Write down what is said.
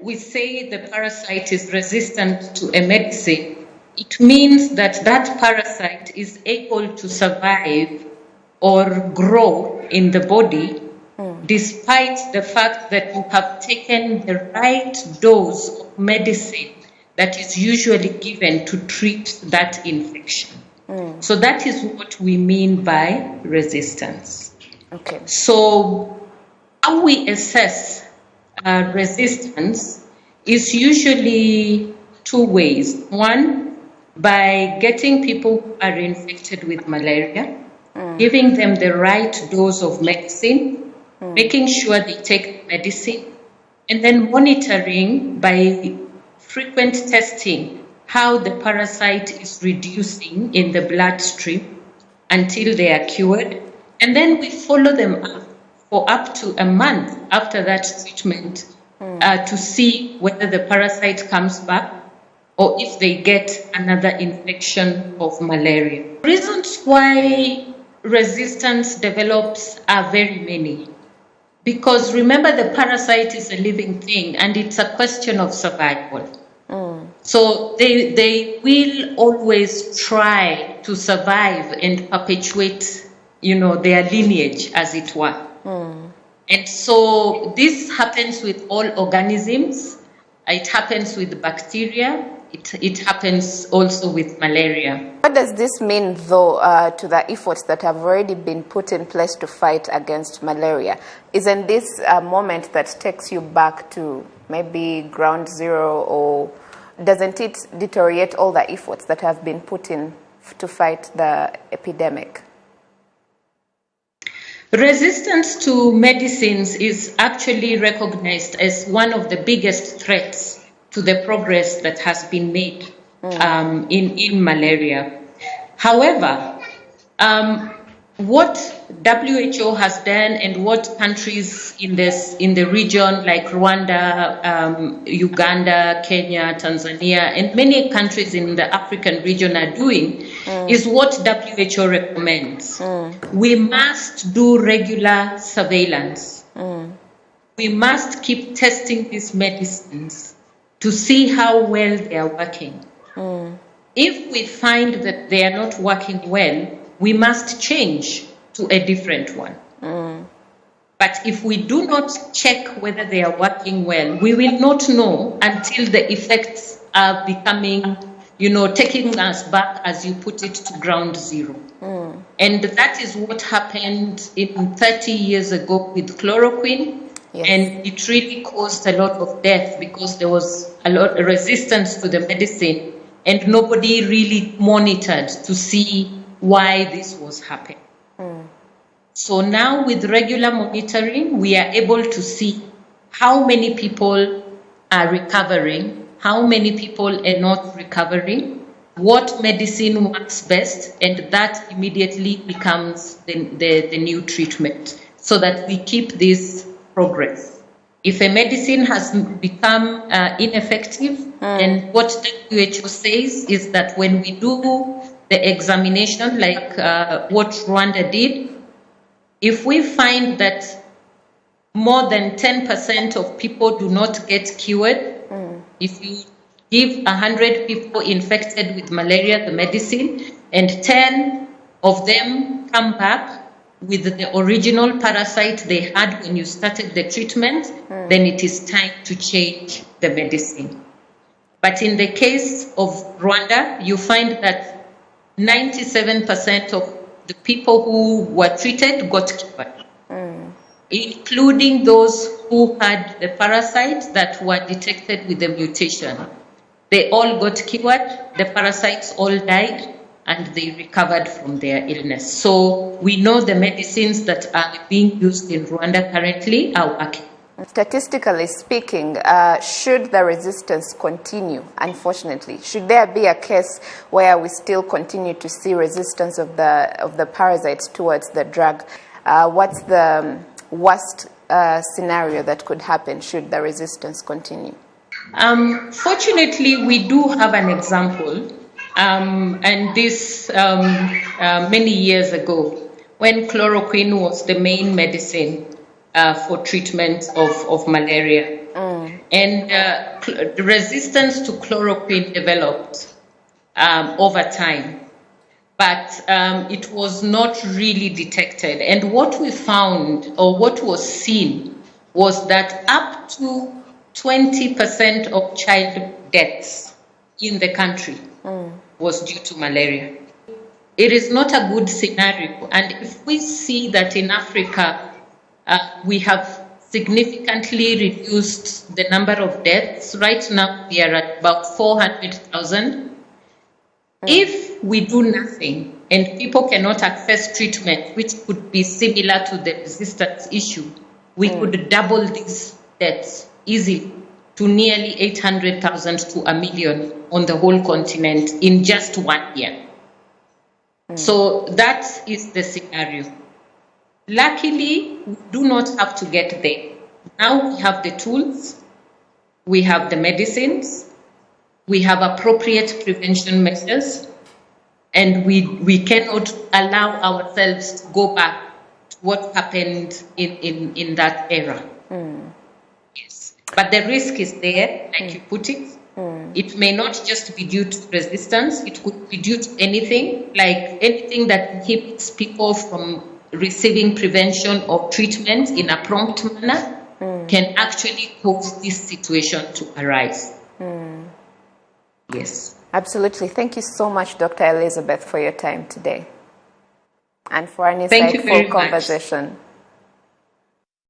we say the parasite is resistant to a medicine, it means that that parasite is able to survive or grow in the body despite the fact that you have taken the right dose of medicine that is usually given to treat that infection. So that is what we mean by resistance. Okay. So how we assess resistance is usually two ways. One, by getting people who are infected with malaria, giving them the right dose of medicine, making sure they take the medicine, and then monitoring by frequent testing how the parasite is reducing in the bloodstream until they are cured. And then we follow them up for up to a month after that treatment to see whether the parasite comes back or if they get another infection of malaria. Reasons why resistance develops are very many. Because remember, the parasite is a living thing and it's a question of survival. So they will always try to survive and perpetuate, their lineage, as it were. And so this happens with all organisms. It happens with bacteria. It happens also with malaria. What does this mean, though, to the efforts that have already been put in place to fight against malaria? Isn't this a moment that takes you back to maybe ground zero, or doesn't it deteriorate all the efforts that have been put in to fight the epidemic? Resistance to medicines is actually recognized as one of the biggest threats to the progress that has been made in malaria. However, what WHO has done and what countries in the region like Rwanda, Uganda, Kenya, Tanzania, and many countries in the African region are doing is what WHO recommends. We must do regular surveillance. We must keep testing these medicines to see how well they are working. If we find that they are not working well, we must change to a different one. But if we do not check whether they are working well, we will not know until the effects are becoming, taking us back, as you put it, to ground zero. And that is what happened 30 years ago with chloroquine. Yes. And it really caused a lot of death because there was a lot of resistance to the medicine and nobody really monitored to see why this was happening. So now with regular monitoring, we are able to see how many people are recovering, how many people are not recovering, what medicine works best, and that immediately becomes the new treatment so that we keep this progress. If a medicine has become ineffective, and what WHO says is that when we do the examination, like what Rwanda did, if we find that more than 10% of people do not get cured, if you give 100 people infected with malaria the medicine, and 10 of them come back with the original parasite they had when you started the treatment, then it is time to change the medicine. But in the case of Rwanda, you find that 97% of the people who were treated got cured, including those who had the parasite that were detected with the mutation. They all got cured, the parasites all died, and they recovered from their illness. So we know the medicines that are being used in Rwanda currently are working. Statistically speaking, should the resistance continue, unfortunately, should there be a case where we still continue to see resistance of the parasites towards the drug? What's the worst scenario that could happen should the resistance continue? Fortunately, we do have an example, and this many years ago, when chloroquine was the main medicine for treatment of malaria. And the resistance to chloroquine developed over time, but it was not really detected. And what we found, or what was seen, was that up to 20% of child deaths in the country was due to malaria. It is not a good scenario. And if we see that in Africa, we have significantly reduced the number of deaths. Right now, we are at about 400,000. If we do nothing and people cannot access treatment, which could be similar to the resistance issue, we could double these deaths easily to nearly 800,000 to 1 million on the whole continent in just 1 year. So that is the scenario. Luckily, we do not have to get there. Now we have the tools, we have the medicines, we have appropriate prevention measures, and we cannot allow ourselves to go back to what happened in that era. Yes. But the risk is there, like you put it. It may not just be due to resistance, it could be due to anything, like anything that inhibits people from receiving prevention or treatment in a prompt manner can actually cause this situation to arise. Yes. Absolutely. Thank you so much, Dr. Elizabeth, for your time today and for an insightful conversation.